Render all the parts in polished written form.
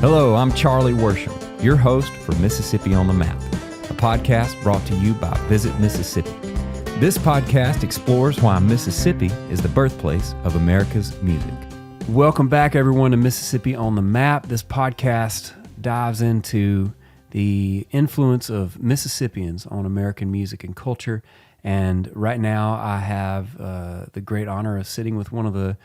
Hello, I'm Charlie Worsham, your host for Mississippi on the Map, a podcast brought to you by Visit Mississippi. This podcast explores why Mississippi is the birthplace of America's music. Welcome back, everyone, to Mississippi on the Map. This podcast dives into the influence of Mississippians on American music and culture. And right now, I have the great honor of sitting with one of the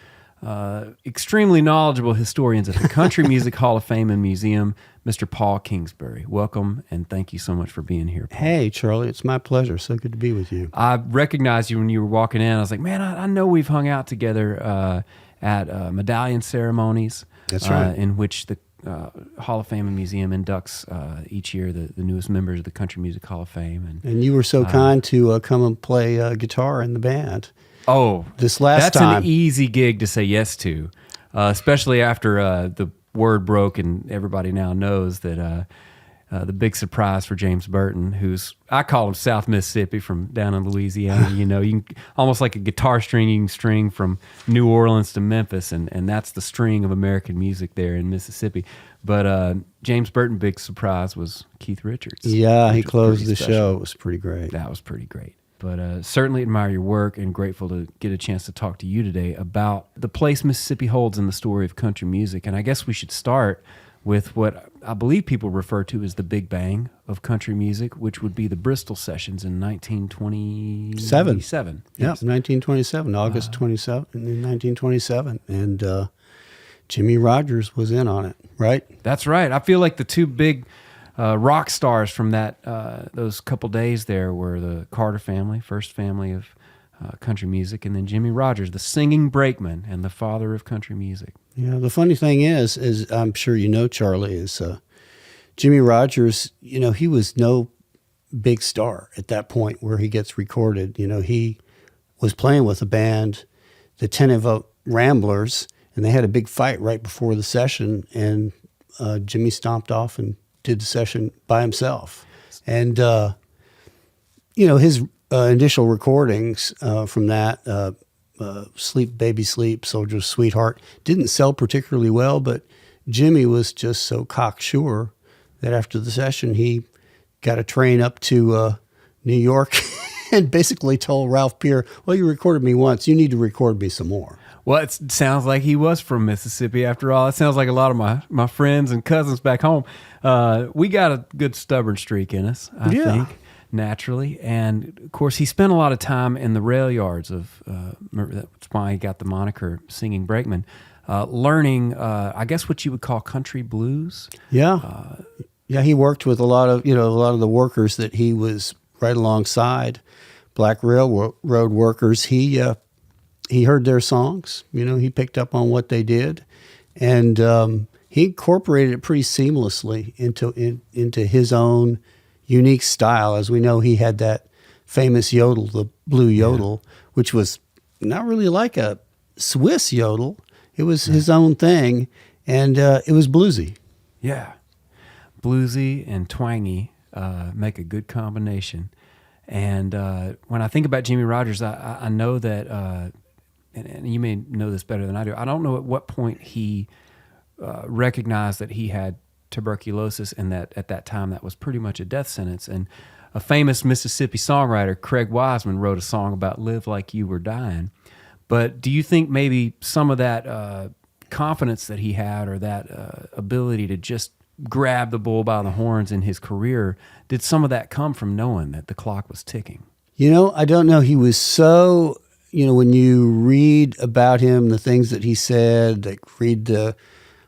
extremely knowledgeable historians at the Country Music Hall of Fame and Museum, Mr. Paul Kingsbury. Welcome, and thank you so much for being here, Paul. Hey, Charlie, it's my pleasure. So good to be with you. I recognized you when you were walking in. I was like, man, I know we've hung out together at medallion ceremonies. That's right. In which the Hall of Fame and Museum inducts each year the newest members of the Country Music Hall of Fame. And you were so kind to come and play guitar in the band. Oh, this last time. That's an easy gig to say yes to, especially after the word broke and everybody now knows that the big surprise for James Burton, I call him South Mississippi from down in Louisiana. You can almost like a guitar string you can string from New Orleans to Memphis, and that's the string of American music there in Mississippi. But James Burton, big surprise was Keith Richards. Yeah, he closed the show. It was pretty great. That was pretty great. But certainly admire your work and grateful to get a chance to talk to you today about the place Mississippi holds in the story of country music. And I guess we should start with what I believe people refer to as the Big Bang of country music, which would be the Bristol Sessions in 1927. Yeah, 1927, August 27, in 1927. And Jimmie Rodgers was in on it, right? That's right. I feel like the two big rock stars from those couple days there were the Carter family, first family of country music, and then Jimmie Rodgers, the singing brakeman and the father of country music. Yeah, the funny thing is I'm sure you know, Charlie, is Jimmie Rodgers, he was no big star at that point where he gets recorded. He was playing with a band, the Teneva Ramblers, and they had a big fight right before the session, and Jimmie stomped off and did the session by himself. And, his initial recordings from that, Sleep, Baby Sleep, Soldier's Sweetheart, didn't sell particularly well, but Jimmie was just so cocksure that after the session, he got a train up to New York and basically told Ralph Peer, well, you recorded me once, you need to record me some more. Well, it sounds like he was from Mississippi after all. It sounds like a lot of my friends and cousins back home. We got a good stubborn streak in us, I think, naturally. And, of course, he spent a lot of time in the rail yards of, that's why he got the moniker Singing Brakeman, learning, I guess, what you would call country blues. Yeah. He worked with a lot of the workers that he was right alongside, Black Railroad workers. He heard their songs, he picked up on what they did, and he incorporated it pretty seamlessly into his own unique style. As we know, he had that famous yodel, the blue yodel, which was not really like a Swiss yodel. It was his own thing, and it was bluesy. Yeah, bluesy and twangy make a good combination. And when I think about Jimmie Rodgers, I know that... and you may know this better than I do, I don't know at what point he recognized that he had tuberculosis, and that at that time that was pretty much a death sentence. And a famous Mississippi songwriter, Craig Wiseman, wrote a song about Live Like You Were Dying. But do you think maybe some of that confidence that he had, or that ability to just grab the bull by the horns in his career, did some of that come from knowing that the clock was ticking? I don't know. He was so... when you read about him, the things that he said, read the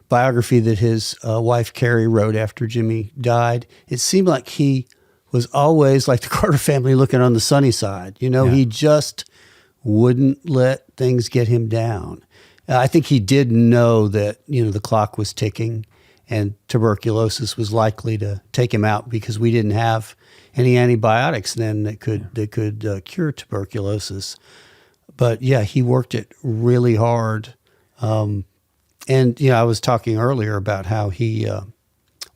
biography that his wife Carrie wrote after Jimmie died, it seemed like he was always like the Carter family, looking on the sunny side. He just wouldn't let things get him down. I think he did know that, the clock was ticking and tuberculosis was likely to take him out, because we didn't have any antibiotics then that could cure tuberculosis. But yeah, he worked it really hard. And I was talking earlier about how he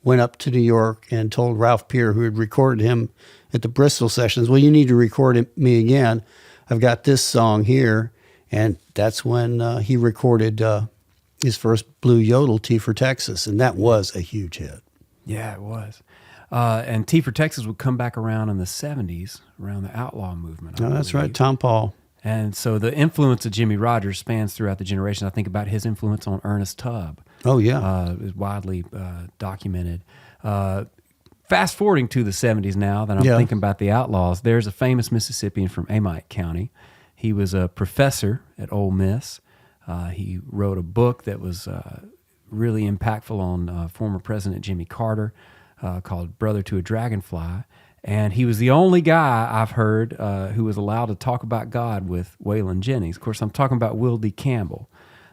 went up to New York and told Ralph Peer, who had recorded him at the Bristol Sessions, well, you need to record me again. I've got this song here. And that's when he recorded his first blue yodel, T for Texas, and that was a huge hit. Yeah, it was. And T for Texas would come back around in the 70s, around the outlaw movement. No, that's right, Tom Paul. And so the influence of Jimmie Rodgers spans throughout the generation. I think about his influence on Ernest Tubb. Oh, yeah. Is widely documented. Fast forwarding to the 70s now that I'm thinking about the Outlaws, there's a famous Mississippian from Amite County. He was a professor at Ole Miss. He wrote a book that was really impactful on former President Jimmy Carter called Brother to a Dragonfly. And he was the only guy I've heard who was allowed to talk about God with Waylon Jennings. Of course, I'm talking about Will D. Campbell.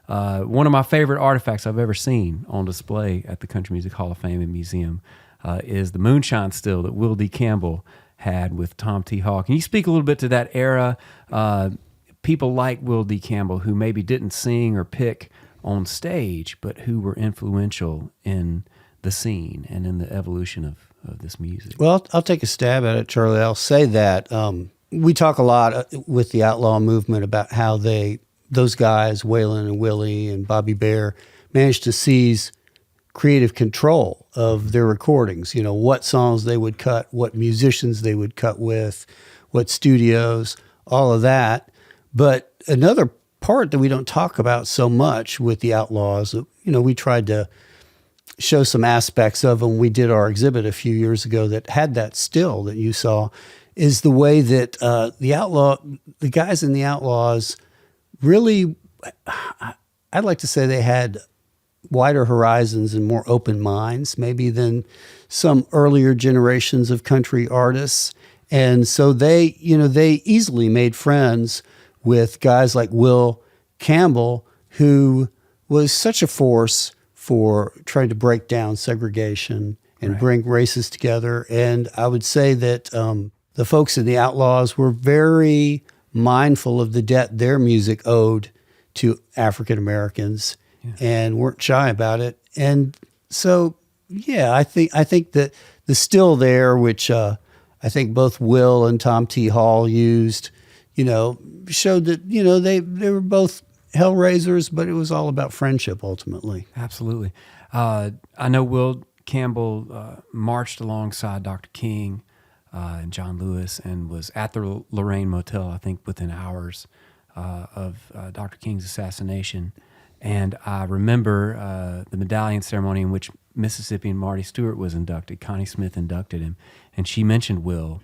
One of my favorite artifacts I've ever seen on display at the Country Music Hall of Fame and Museum is the moonshine still that Will D. Campbell had with Tom T. Hall. Can you speak a little bit to that era? People like Will D. Campbell who maybe didn't sing or pick on stage, but who were influential in the scene and in the evolution of this music. Well, I'll take a stab at it, Charlie. I'll say that we talk a lot with the outlaw movement about how those guys, Waylon and Willie and Bobby Bear, managed to seize creative control of their recordings. You know, what songs they would cut, what musicians they would cut with, what studios, all of that. But another part that we don't talk about so much with the Outlaws, you know, we tried to show some aspects of them. We did our exhibit a few years ago that had that still that you saw, is the way that the guys in the Outlaws really, I'd like to say they had wider horizons and more open minds maybe than some earlier generations of country artists. And so they easily made friends with guys like Will Campbell, who was such a force for trying to break down segregation and bring races together. And I would say that the folks in the Outlaws were very mindful of the debt their music owed to African Americans and weren't shy about it. And so, yeah, I think that the still there, which I think both Will and Tom T. Hall used, you know, showed that, you know, they were both hellraisers, but it was all about friendship ultimately. Absolutely. I know Will Campbell marched alongside Dr. King and John Lewis and was at the Lorraine Motel, I think, within hours of Dr. King's assassination. And I remember the medallion ceremony in which Mississippian Marty Stuart was inducted. Connie Smith inducted him, and she mentioned Will.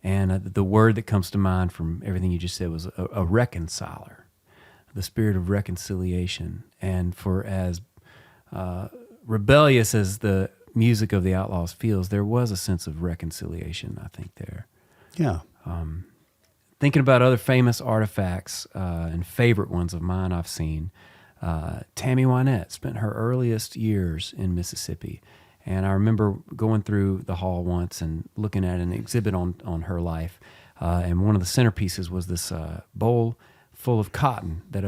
And the word that comes to mind from everything you just said was a reconciler, the spirit of reconciliation. And for as rebellious as the music of the Outlaws feels, there was a sense of reconciliation, I think, there. Yeah. Thinking about other famous artifacts and favorite ones of mine I've seen, Tammy Wynette spent her earliest years in Mississippi. And I remember going through the hall once and looking at an exhibit on her life. And one of the centerpieces was this bowl full of cotton that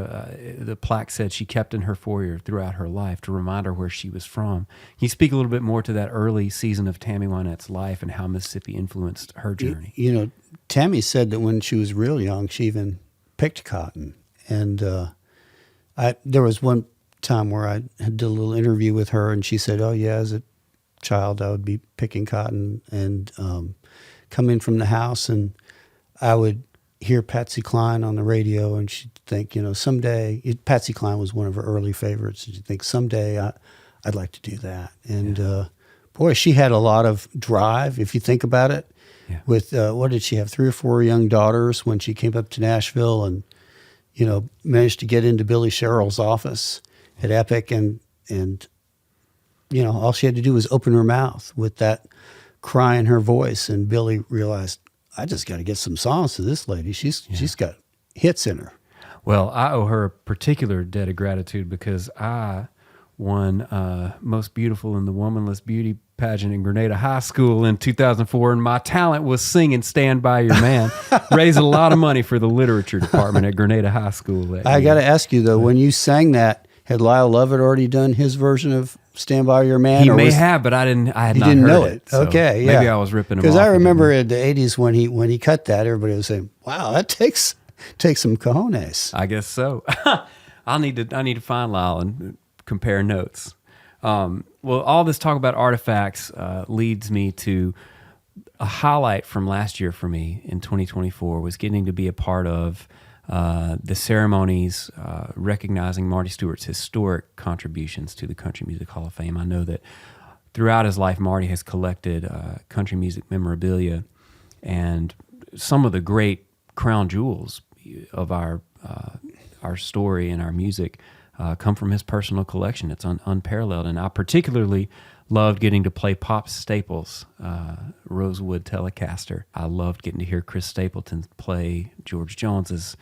the plaque said she kept in her foyer throughout her life to remind her where she was from. Can you speak a little bit more to that early season of Tammy Wynette's life and how Mississippi influenced her journey? You know, Tammy said that when she was real young, she even picked cotton. And there was one time where I did a little interview with her, and she said, oh, yeah, as a child, I would be picking cotton and come in from the house, and I would hear Patsy Cline on the radio, and she'd think, you know, someday, Patsy Cline was one of her early favorites, and she'd think, someday I'd like to do that. And boy, she had a lot of drive, if you think about it. Yeah. With, what did she have, 3 or 4 young daughters when she came up to Nashville and, you know, managed to get into Billy Sherrill's office at Epic, and you know, all she had to do was open her mouth with that cry in her voice, and Billy realized, I just got to get some songs to this lady. She's got hits in her. Well, I owe her a particular debt of gratitude because I won Most Beautiful in the Womanless Beauty pageant in Grenada High School in 2004, and my talent was singing Stand By Your Man. Raised a lot of money for the literature department at Grenada High School. I got to ask you, though, when you sang that, had Lyle Lovett already done his version of Stand By Your Man? He may have, but I had not didn't heard know it. So okay, yeah. Maybe I was ripping him off. Because I remember in the 80s when he cut that, everybody was saying, wow, that takes some cojones. I guess so. I need to find Lyle and compare notes. Well, all this talk about artifacts leads me to a highlight from last year for me in 2024 was getting to be a part of the ceremonies recognizing Marty Stuart's historic contributions to the Country Music Hall of Fame. I know that throughout his life, Marty has collected country music memorabilia, and some of the great crown jewels of our story and our music come from his personal collection. It's unparalleled, and I particularly loved getting to play pop staples, Rosewood Telecaster. I loved getting to hear Chris Stapleton play George Jones's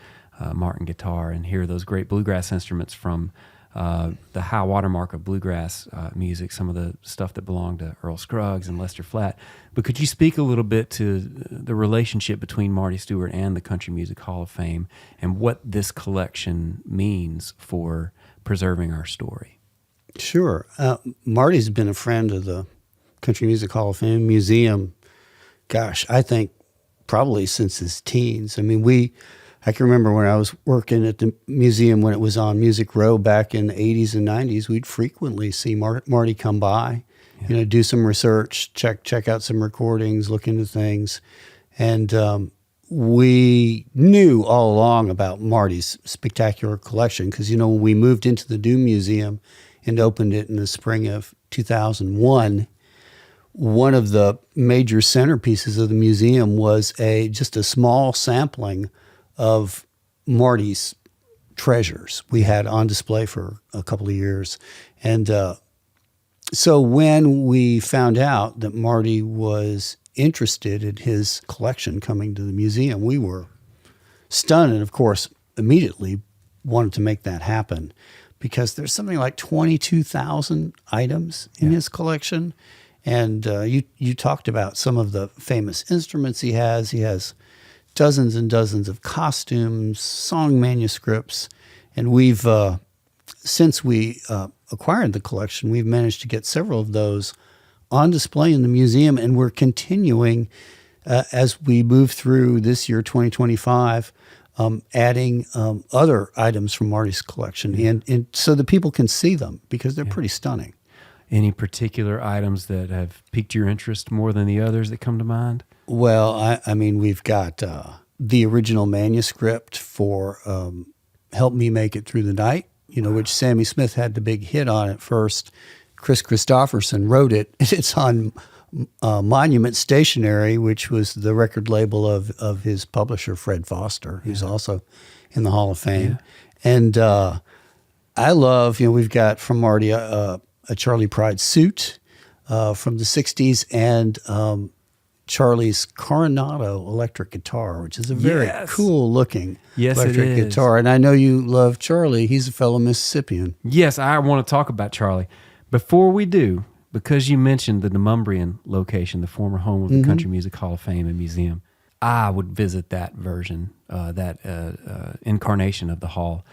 Martin guitar and hear those great bluegrass instruments from the high watermark of bluegrass music, some of the stuff that belonged to Earl Scruggs and Lester Flatt. But could you speak a little bit to the relationship between Marty Stuart and the Country Music Hall of Fame and what this collection means for preserving our story? Sure. Marty's been a friend of the Country Music Hall of Fame Museum, gosh, I think probably since his teens. I mean, I can remember when I was working at the museum when it was on Music Row back in the 80s and 90s, we'd frequently see Marty come by, do some research, check out some recordings, look into things. And we knew all along about Marty's spectacular collection because, when we moved into the Doom Museum and opened it in the spring of 2001, one of the major centerpieces of the museum was just a small sampling of Marty's treasures we had on display for a couple of years. And so when we found out that Marty was interested in his collection coming to the museum, we were stunned and, of course, immediately wanted to make that happen because there's something like 22,000 items in his collection. And you talked about some of the famous instruments he has. He has dozens and dozens of costumes, song manuscripts, and we've since we acquired the collection, we've managed to get several of those on display in the museum, and we're continuing as we move through this year, 2025, adding other items from Marty's collection, and so that people can see them because they're pretty stunning. Any particular items that have piqued your interest more than the others that come to mind? Well, I mean, we've got the original manuscript for Help Me Make It Through the Night, which Sammy Smith had the big hit on at first. Chris Christopherson wrote it. It's on Monument Stationery, which was the record label of his publisher, Fred Foster, who's also in the Hall of Fame. Yeah. And I love, we've got from Marty a Charley Pride suit from the 60s and Charlie's Coronado electric guitar, which is a very cool-looking electric guitar. And I know you love Charlie. He's a fellow Mississippian. Yes, I want to talk about Charlie. Before we do, because you mentioned the Numumbrian location, the former home of the Country Music Hall of Fame and Museum, I would visit that version, that incarnation of the hall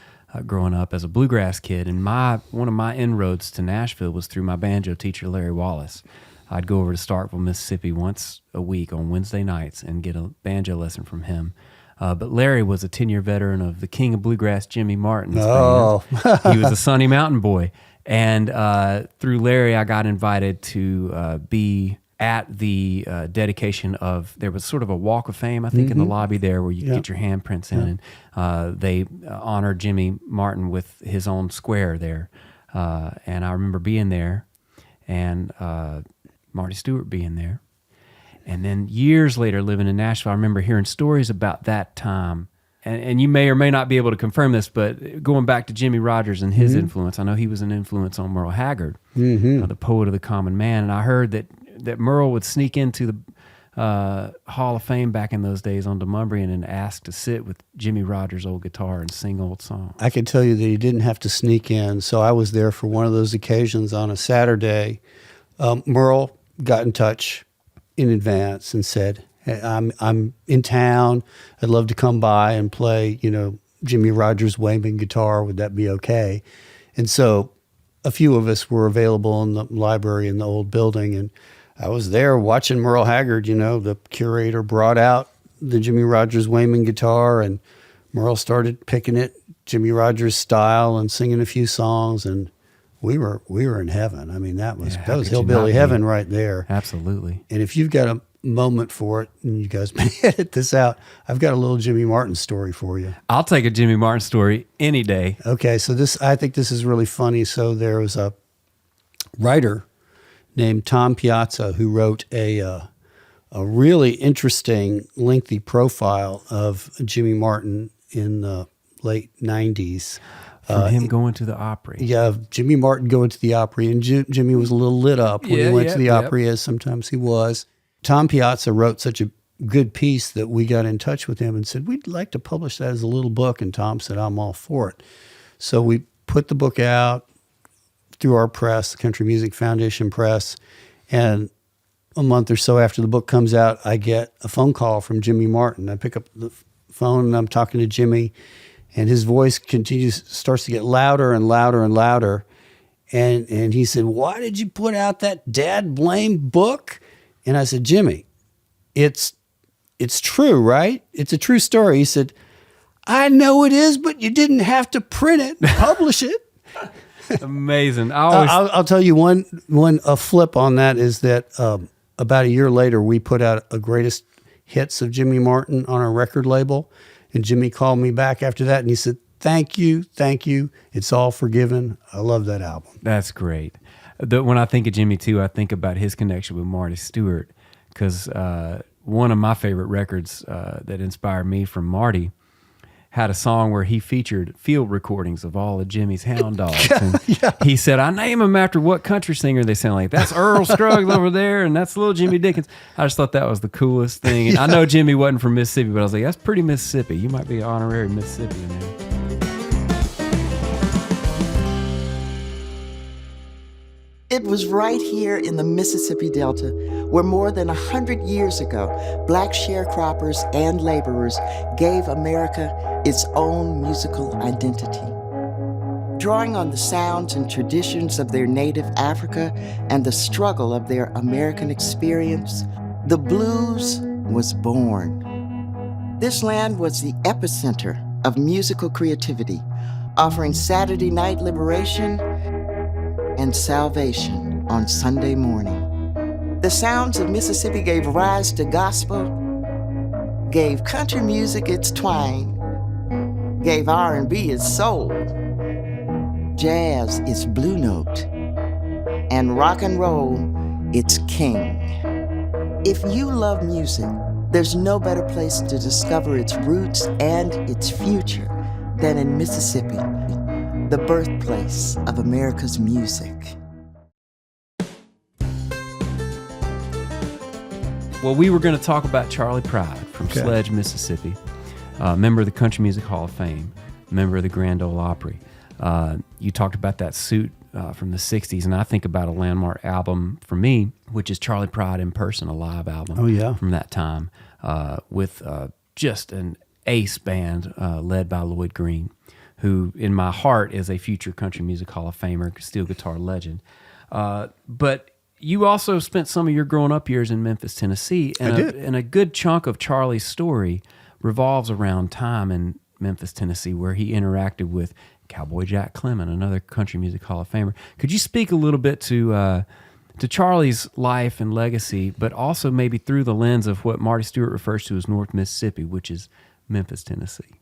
growing up as a bluegrass kid. And one of my inroads to Nashville was through my banjo teacher, Larry Wallace. I'd go over to Starkville, Mississippi once a week on Wednesday nights and get a banjo lesson from him. But Larry was a 10-year veteran of the king of bluegrass, Jimmy Martin's band. He was a Sonny Mountain boy. And through Larry, I got invited to be at the dedication of, there was sort of a walk of fame, I think, in the lobby there where you get your handprints in. And they honored Jimmy Martin with his own square there. And I remember being there and Marty Stuart being there. And then years later, living in Nashville, I remember hearing stories about that time. And you may or may not be able to confirm this, but going back to Jimmie Rodgers and his influence, I know he was an influence on Merle Haggard, the poet of the common man. And I heard that Merle would sneak into the Hall of Fame back in those days on Numumbrian and ask to sit with Jimmie Rodgers' old guitar and sing old songs. I can tell you that he didn't have to sneak in. So I was there for one of those occasions on a Saturday. Merle got in touch in advance and said, "Hey, I'm in town. I'd love to come by and play, Jimmie Rodgers' Wayman guitar. Would that be okay?" And so a few of us were available in the library in the old building, and I was there watching Merle Haggard. The curator brought out the Jimmie Rodgers' Wayman guitar, and Merle started picking it Jimmie Rodgers style and singing a few songs, and we were in heaven. I mean, that was Yeah, how could you hillbilly not be? heaven right there. Absolutely. And if you've got a moment for it, and you guys may edit this out, I've got a little Jimmy Martin story for you. I'll take a Jimmy Martin story any day. Okay, so I think this is really funny. So there was a writer named Tom Piazza who wrote a really interesting, lengthy profile of Jimmy Martin in the late 90s. From him going to the Opry. Yeah, Jimmy Martin going to the Opry, and Jimmy was a little lit up when he went to the Opry, as sometimes he was. Tom Piazza wrote such a good piece that we got in touch with him and said, we'd like to publish that as a little book, and Tom said, I'm all for it. So we put the book out through our press, the Country Music Foundation Press, and a month or so after the book comes out, I get a phone call from Jimmy Martin. I pick up the phone, and I'm talking to Jimmy, and his voice starts to get louder and louder and louder. And he said, why did you put out that dad blame book? And I said, Jimmy, it's true, right? It's a true story. He said, I know it is, but you didn't have to print it and publish it. Amazing. I'll tell you a flip on that is that about a year later, we put out a greatest hits of Jimmy Martin on our record label. And Jimmy called me back after that, and he said, thank you. It's all forgiven. I love that album. That's great. When I think of Jimmy, too, I think about his connection with Marty Stuart, because one of my favorite records that inspired me from Marty had a song where he featured field recordings of all of Jimmy's hound dogs. And he said, I name them after what country singer they sound like. That's Earl Scruggs over there, and that's little Jimmy Dickens. I just thought that was the coolest thing. And I know Jimmy wasn't from Mississippi, but I was like, that's pretty Mississippi. You might be an honorary Mississippian now. It was right here in the Mississippi Delta where more than 100 years ago, black sharecroppers and laborers gave America its own musical identity. Drawing on the sounds and traditions of their native Africa and the struggle of their American experience, the blues was born. This land was the epicenter of musical creativity, offering Saturday night liberation and salvation on Sunday morning. The sounds of Mississippi gave rise to gospel, gave country music its twang, gave R&B its soul, jazz its blue note, and rock and roll its king. If you love music, there's no better place to discover its roots and its future than in Mississippi, the birthplace of America's music. Well, we were going to talk about Charley Pride from Sledge, Mississippi, member of the Country Music Hall of Fame, member of the Grand Ole Opry. You talked about that suit from the 60s, and I think about a landmark album for me, which is Charley Pride in Person, a live album from that time, with just an ace band led by Lloyd Green, who in my heart is a future Country Music Hall of Famer, steel guitar legend. But you also spent some of your growing up years in Memphis, Tennessee, and a good chunk of Charley's story revolves around time in Memphis, Tennessee, where he interacted with Cowboy Jack Clement, another Country Music Hall of Famer. Could you speak a little bit to Charley's life and legacy, but also maybe through the lens of what Marty Stuart refers to as North Mississippi, which is Memphis, Tennessee?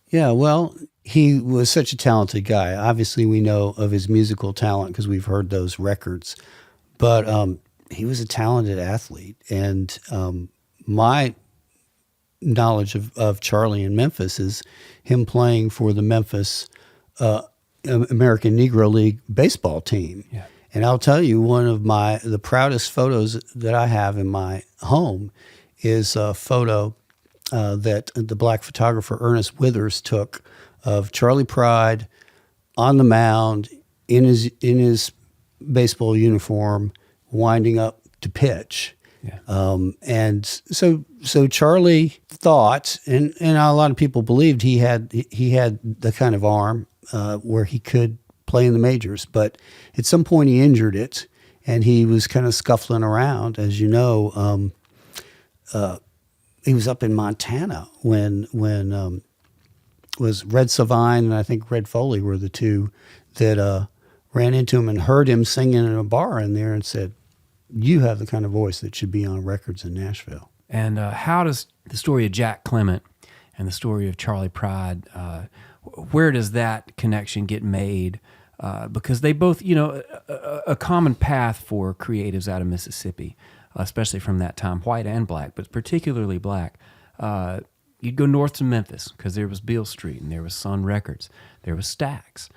Yeah, well, he was such a talented guy. Obviously, we know of his musical talent because we've heard those records. But he was a talented athlete. And my knowledge of Charley in Memphis is him playing for the Memphis American Negro League baseball team. Yeah. And I'll tell you, one of the proudest photos that I have in my home is a photo that the black photographer Ernest Withers took of Charley Pride on the mound in his baseball uniform, winding up to pitch. Yeah. And so Charley thought, and a lot of people believed he had the kind of arm where he could play in the majors, but at some point he injured it, and he was kind of scuffling around. As you know, he was up in Montana when was Red Savine and I think Red Foley were the two that ran into him and heard him singing in a bar in there and said, "You have the kind of voice that should be on records in Nashville." And how does the story of Jack Clement and the story of Charley Pride, where does that connection get made? Because they both, a common path for creatives out of Mississippi, especially from that time, white and black, but particularly black. You'd go north to Memphis because there was Beale Street and there was Sun Records, there was Stax.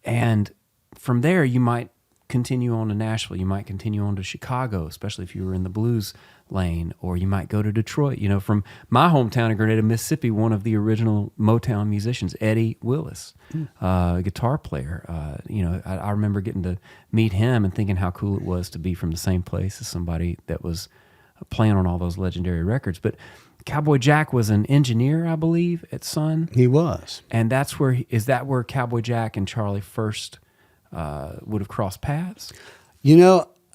And from there, you might continue on to Nashville, you might continue on to Chicago, especially if you were in the blues lane, or you might go to Detroit. From my hometown of Grenada, Mississippi, one of the original Motown musicians, Eddie Willis, a guitar player. I remember getting to meet him and thinking how cool it was to be from the same place as somebody that was playing on all those legendary records. But Cowboy Jack was an engineer, I believe, at Sun. He was. And is that where Cowboy Jack and Charlie first would have crossed paths?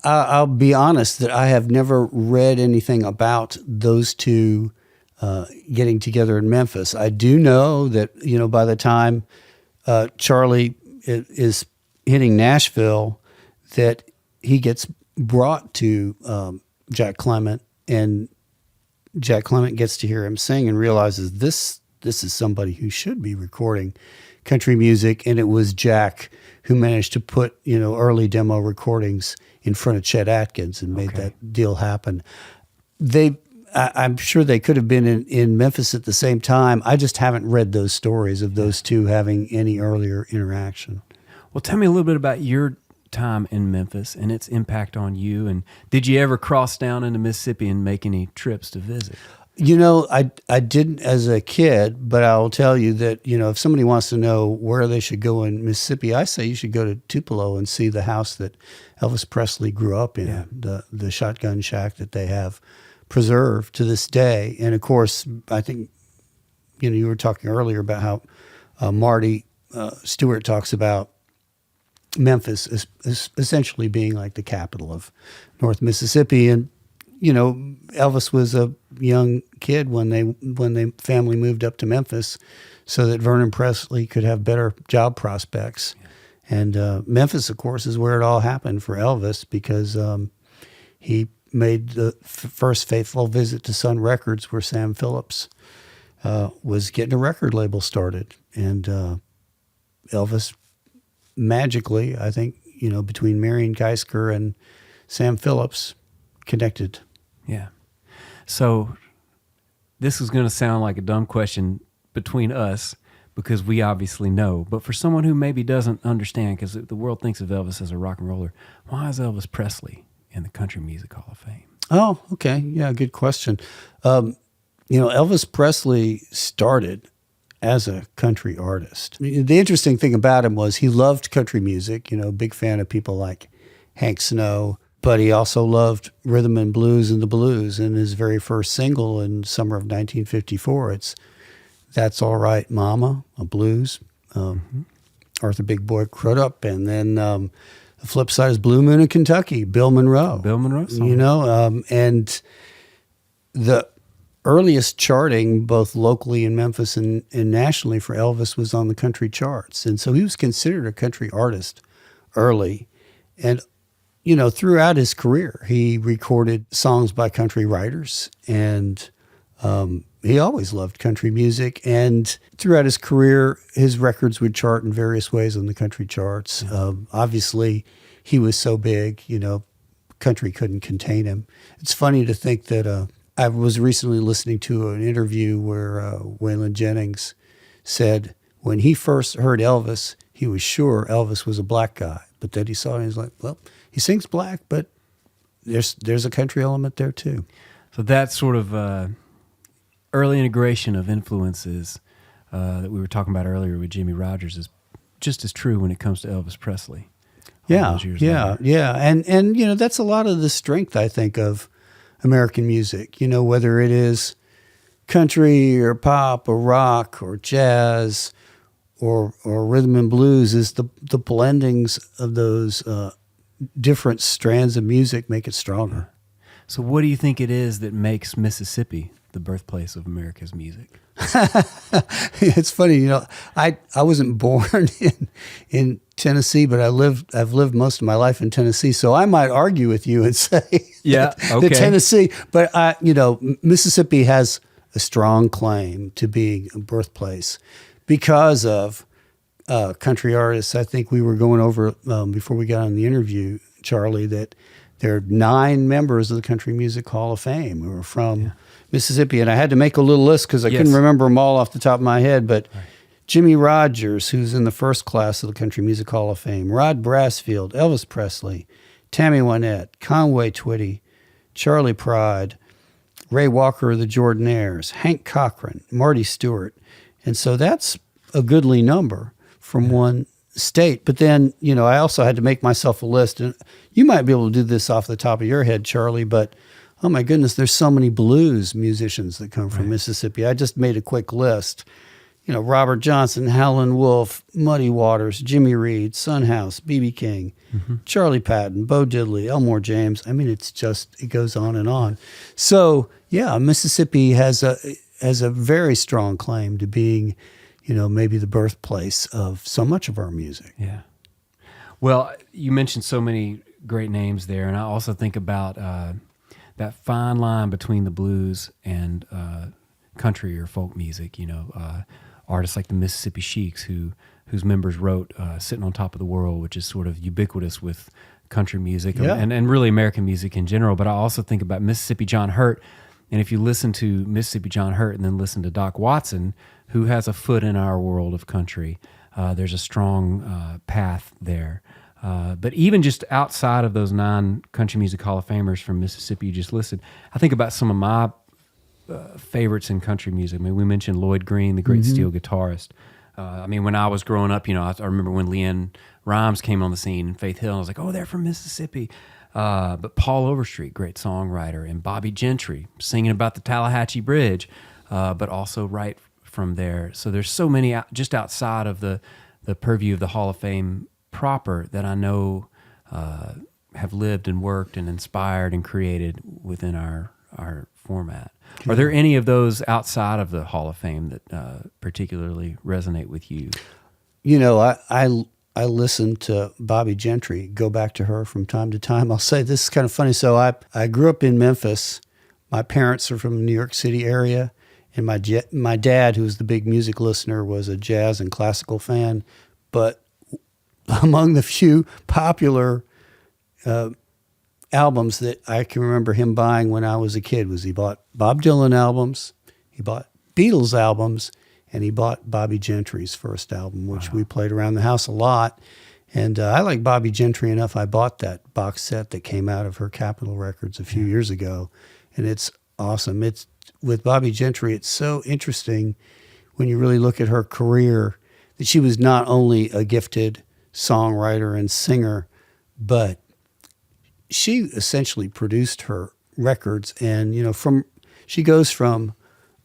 I'll be honest that I have never read anything about those two getting together in Memphis. I do know that, by the time Charlie is hitting Nashville, that he gets brought to Jack Clement, and Jack Clement gets to hear him sing and realizes this is somebody who should be recording country music. And it was Jack who managed to put, early demo recordings in front of Chet Atkins and made that deal happen. I'm sure they could have been in Memphis at the same time. I just haven't read those stories of those two having any earlier interaction. Well, tell me a little bit about your time in Memphis and its impact on you. And did you ever cross down into Mississippi and make any trips to visit? I didn't as a kid, but I'll tell you that, if somebody wants to know where they should go in Mississippi, I say you should go to Tupelo and see the house that Elvis Presley grew up in, the shotgun shack that they have preserved to this day. And of course, I think, you were talking earlier about how Marty Stuart talks about Memphis is essentially being like the capital of North Mississippi. And Elvis was a young kid when the family moved up to Memphis, so that Vernon Presley could have better job prospects. Yeah. And Memphis, of course, is where it all happened for Elvis, because he made the first faithful visit to Sun Records, where Sam Phillips was getting a record label started, and Elvis magically, I think, between Marion Geisker and Sam Phillips, connected. Yeah. So this is going to sound like a dumb question between us, because we obviously know, but for someone who maybe doesn't understand, because the world thinks of Elvis as a rock and roller, why is Elvis Presley in the Country Music Hall of Fame? Oh, okay. Yeah, good question. Elvis Presley started as a country artist. The interesting thing about him was he loved country music, big fan of people like Hank Snow, but he also loved rhythm and blues and the blues. And his very first single in summer of 1954, it's "That's All Right, Mama," a blues. Arthur Big Boy Crudup. And then the flip side is "Blue Moon in Kentucky," Bill Monroe. Bill Monroe song. And the earliest charting, both locally in Memphis and nationally, for Elvis was on the country charts. And so he was considered a country artist early. And throughout his career, he recorded songs by country writers, and he always loved country music. And throughout his career, his records would chart in various ways on the country charts. Obviously, he was so big, country couldn't contain him. It's funny to think that I was recently listening to an interview where Waylon Jennings said when he first heard Elvis, he was sure Elvis was a black guy. But then he saw it and he was like, well, he sings black, but there's a country element there too. So that sort of early integration of influences that we were talking about earlier with Jimmie Rodgers is just as true when it comes to Elvis Presley. Yeah. And that's a lot of the strength, I think, of American music, whether it is country or pop or rock or jazz or rhythm and blues, is the blendings of those different strands of music make it stronger. So what do you think it is that makes Mississippi the birthplace of America's music? It's funny, I wasn't born in Tennessee, but I've lived most of my life in Tennessee, so I might argue with you and say that Tennessee, but Mississippi has a strong claim to being a birthplace because of country artists. I think we were going over before we got on the interview, Charlie, that there are 9 members of the Country Music Hall of Fame who are from Mississippi, and I had to make a little list because I couldn't remember them all off the top of my head, but Jimmie Rodgers, who's in the first class of the Country Music Hall of Fame, Rod Brasfield, Elvis Presley, Tammy Wynette, Conway Twitty, Charley Pride, Ray Walker of the Jordanaires, Hank Cochran, Marty Stuart. And so that's a goodly number from one state. But then, I also had to make myself a list. And you might be able to do this off the top of your head, Charlie, but oh my goodness, there's so many blues musicians that come from Mississippi. I just made a quick list. Robert Johnson, Howlin' Wolf, Muddy Waters, Jimmy Reed, Son House, B.B. King, Charlie Patton, Bo Diddley, Elmore James. I mean, it goes on and on. So, Mississippi has a very strong claim to being, maybe the birthplace of so much of our music. Yeah. Well, you mentioned so many great names there, and I also think about that fine line between the blues and country or folk music, artists like the Mississippi Sheiks, whose members wrote "Sitting on Top of the World," which is sort of ubiquitous with country music and really American music in general. But I also think about Mississippi John Hurt, and if you listen to Mississippi John Hurt and then listen to Doc Watson, who has a foot in our world of country, there's a strong path there. But even just outside of those 9 Country Music Hall of Famers from Mississippi you just listed, I think about some of my favorites in country music. I mean, we mentioned Lloyd Green, the great steel guitarist. When I was growing up, I remember when Leanne Rimes came on the scene in Faith Hill, and I was like, oh, they're from Mississippi. But Paul Overstreet, great songwriter, and Bobby Gentry, singing about the Tallahatchie Bridge, but also right from there. So there's so many just outside of the purview of the Hall of Fame proper that I know have lived and worked and inspired and created within our format. Are there any of those outside of the Hall of Fame that particularly resonate with you? I listen to Bobby Gentry, go back to her from time to time. I'll say this is kind of funny. So I grew up in Memphis. My parents are from the New York City area, and my dad, who's the big music listener, was a jazz and classical fan. But among the few popular albums that I can remember him buying when I was a kid was he bought Bob Dylan albums, he bought Beatles albums, and he bought Bobby Gentry's first album, which we played around the house a lot. And I like Bobby Gentry enough, I bought that box set that came out of her Capitol Records a few years ago, and it's awesome. It's with Bobby Gentry, it's so interesting when you really look at her career that she was not only a gifted songwriter and singer, but she essentially produced her records. And, she goes from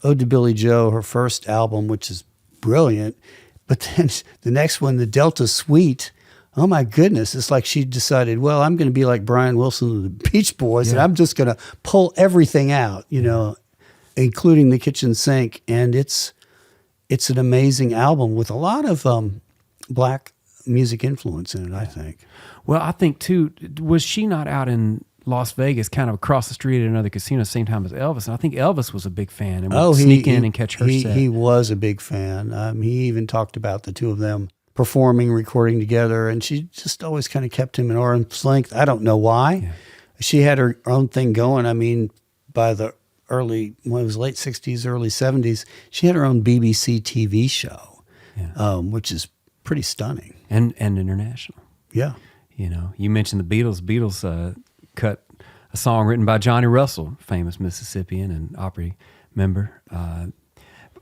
Ode to Billy Joe, her first album, which is brilliant, but then the next one, the Delta Suite, oh my goodness, it's like she decided, well, I'm going to be like Brian Wilson of the Beach Boys, and I'm just going to pull everything out, including the kitchen sink. And it's an amazing album with a lot of black music influence in it, I think. Well, I think, too, was she not out in Las Vegas, kind of across the street at another casino, same time as Elvis? And I think Elvis was a big fan and would sneak in and catch her set. He was a big fan. He even talked about the two of them performing, recording together, and she just always kind of kept him at arm's length. I don't know why. Yeah. She had her own thing going. By the late 60s, early 70s, she had her own BBC TV show, which is pretty stunning. And international. Yeah. You mentioned the Beatles. Beatles cut a song written by Johnny Russell, famous Mississippian and Opry member.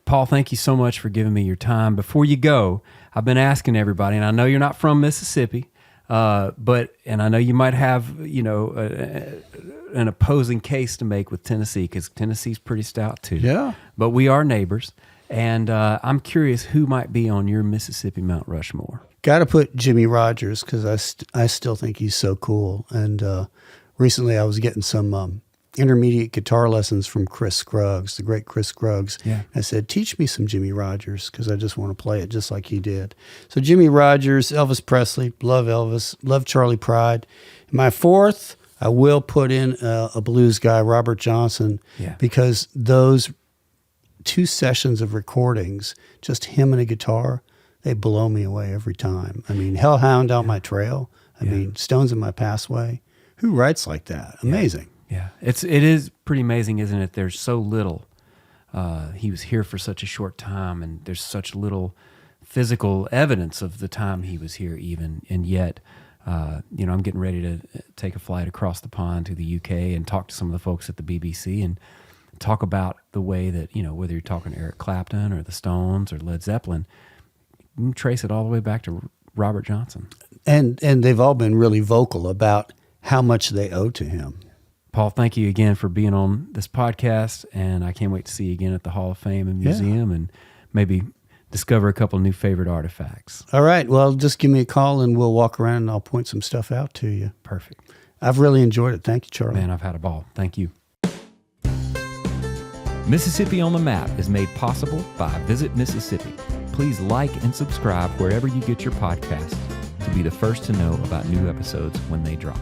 Paul, thank you so much for giving me your time. Before you go, I've been asking everybody, and I know you're not from Mississippi, and I know you might have, an opposing case to make with Tennessee, because Tennessee's pretty stout too. Yeah. But we are neighbors, and I'm curious who might be on your Mississippi Mount Rushmore. Got to put Jimmie Rodgers, because I still think he's so cool. And recently I was getting some intermediate guitar lessons from Chris Scruggs, the great Chris Scruggs. Yeah. I said, teach me some Jimmie Rodgers because I just want to play it just like he did. So Jimmie Rodgers, Elvis Presley, love Elvis, love Charley Pride. My fourth, I will put in a blues guy, Robert Johnson, because those 2 sessions of recordings, just him and a guitar, they blow me away every time. I mean, Hellhound Out My Trail. I mean, Stones in My Pathway. Who writes like that? Amazing. Yeah. It is pretty amazing, isn't it? There's so little. He was here for such a short time, and there's such little physical evidence of the time he was here even, and yet, I'm getting ready to take a flight across the pond to the UK and talk to some of the folks at the BBC and talk about the way that, whether you're talking to Eric Clapton or the Stones or Led Zeppelin, you can trace it all the way back to Robert Johnson. And they've all been really vocal about how much they owe to him. Paul, thank you again for being on this podcast, and I can't wait to see you again at the Hall of Fame and Museum and maybe discover a couple new favorite artifacts. All right. Well, just give me a call and we'll walk around and I'll point some stuff out to you. Perfect. I've really enjoyed it. Thank you, Charlie. Man, I've had a ball. Thank you. Mississippi on the Map is made possible by Visit Mississippi. Please like and subscribe wherever you get your podcasts to be the first to know about new episodes when they drop.